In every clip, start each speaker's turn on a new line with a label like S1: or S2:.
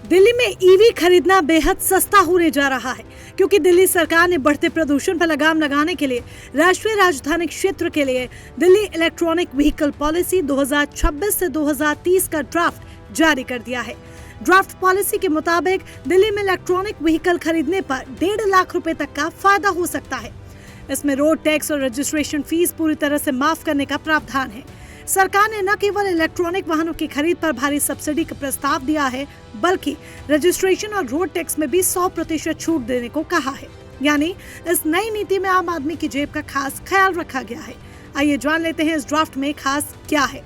S1: दिल्ली में ईवी खरीदना बेहद सस्ता होने जा रहा है क्योंकि दिल्ली सरकार ने बढ़ते प्रदूषण पर लगाम लगाने के लिए राष्ट्रीय राजधानी क्षेत्र के लिए दिल्ली इलेक्ट्रॉनिक व्हीकल पॉलिसी 2026 से 2030 का ड्राफ्ट जारी कर दिया है। ड्राफ्ट पॉलिसी के मुताबिक दिल्ली में इलेक्ट्रॉनिक व्हीकल खरीदने पर 1.5 लाख रुपए तक का फायदा हो सकता है। इसमें रोड टैक्स और रजिस्ट्रेशन फीस पूरी तरह से माफ करने का प्रावधान है। सरकार ने न केवल इलेक्ट्रॉनिक वाहनों की खरीद पर भारी सब्सिडी का प्रस्ताव दिया है, बल्कि रजिस्ट्रेशन और रोड टैक्स में भी 100% छूट देने को कहा है। यानी इस नई नीति में आम आदमी की जेब का खास ख्याल रखा गया है। आइए जान लेते हैं इस ड्राफ्ट में खास क्या है।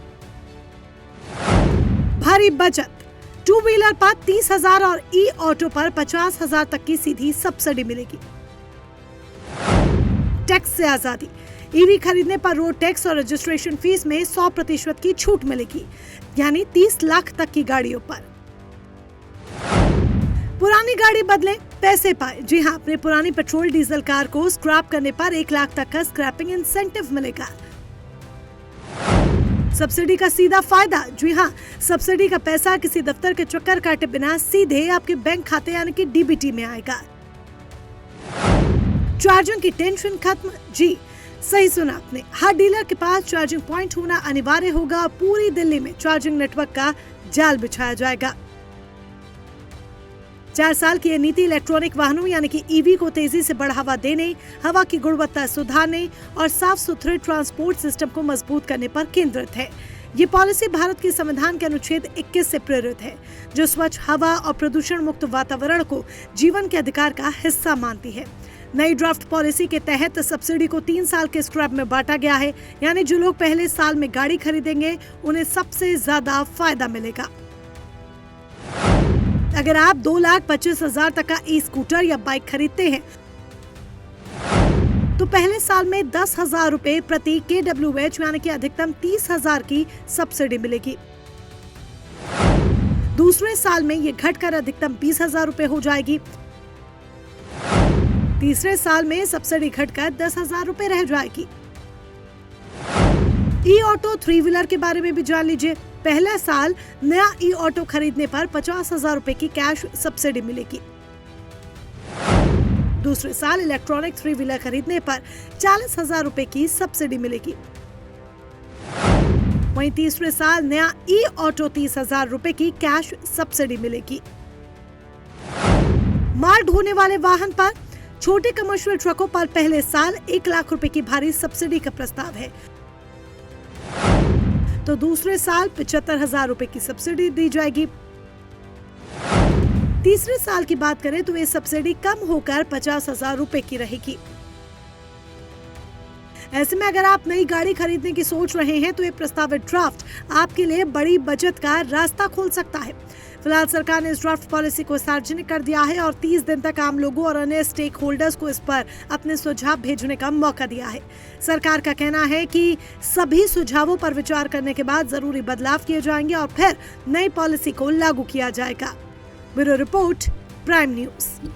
S1: भारी बचत, 2 व्हीलर पर 30,000 और ई ऑटो पर 50,000 तक की सीधी सब्सिडी मिलेगी। टैक्स से आजादी, ईवी खरीदने पर रोड टैक्स और रजिस्ट्रेशन फीस में 100% की छूट मिलेगी, यानी 30 लाख तक की गाड़ियों पर। पुरानी गाड़ी बदले पैसे पाए। जी हां, अपने पुरानी पेट्रोल डीजल कार को स्क्रैप करने पर 1 लाख तक का स्क्रैपिंग इंसेंटिव मिलेगा। सब्सिडी का सीधा फायदा, जी हां, सब्सिडी का पैसा किसी दफ्तर के चक्कर काटे बिना सीधे आपके बैंक खाते यानी कि डीबीटी में आएगा। चार्जिंग की टेंशन खत्म। जी सही सुना आपने, हर डीलर के पास चार्जिंग पॉइंट होना अनिवार्य होगा और पूरी दिल्ली में चार्जिंग नेटवर्क का जाल बिछाया जाएगा। 4 साल की यह नीति इलेक्ट्रॉनिक वाहनों यानी कि ईवी को तेजी से बढ़ावा देने, हवा की गुणवत्ता सुधारने और साफ सुथरे ट्रांसपोर्ट सिस्टम को मजबूत करने पर केंद्रित है। ये पॉलिसी भारत के संविधान के अनुच्छेद 21 से प्रेरित है, जो स्वच्छ हवा और प्रदूषण मुक्त वातावरण को जीवन के अधिकार का हिस्सा मानती है। नई ड्राफ्ट पॉलिसी के तहत सब्सिडी को 3 साल के स्क्रैप में बांटा गया है, यानी जो लोग पहले साल में गाड़ी खरीदेंगे उन्हें सबसे ज्यादा फायदा मिलेगा। अगर आप 2,25,000 तक का ई स्कूटर या बाइक खरीदते हैं तो पहले साल में 10,000 रुपए प्रति kWh यानी कि अधिकतम 30,000 की सब्सिडी मिलेगी। दूसरे साल में ये घटकर अधिकतम 20,000 रुपए हो जाएगी। तीसरे साल में सब्सिडी घटकर 10,000 रुपए रह जाएगी। ई ऑटो 3 व्हीलर के बारे में भी जान लीजिए। पहला साल नया ई ऑटो खरीदने पर 50,000 रुपए की कैश सब्सिडी मिलेगी। दूसरे साल इलेक्ट्रॉनिक 3 व्हीलर खरीदने पर 40,000 रुपए की सब्सिडी मिलेगी। वहीं तीसरे साल नया ई ऑटो 30,000 रुपए की कैश सब्सिडी मिलेगी। माल ढोने वाले वाहन पर, छोटे कमर्शियल ट्रकों पर पहले साल 1 लाख रुपए की भारी सब्सिडी का प्रस्ताव है, तो दूसरे साल 75,000 रुपए की सब्सिडी दी जाएगी। तीसरे साल की बात करें तो ये सब्सिडी कम होकर 50,000 रुपए की रहेगी। ऐसे में अगर आप नई गाड़ी खरीदने की सोच रहे हैं तो ये प्रस्तावित ड्राफ्ट आपके लिए बड़ी बचत का रास्ता खोल सकता है। फिलहाल सरकार ने इस ड्राफ्ट पॉलिसी को सार्वजनिक कर दिया है और 30 दिन तक आम लोगों और अन्य स्टेक होल्डर्स को इस पर अपने सुझाव भेजने का मौका दिया है। सरकार का कहना है कि सभी सुझावों पर विचार करने के बाद जरूरी बदलाव किए जाएंगे और फिर नई पॉलिसी को लागू किया जाएगा। Bureau report, prime news.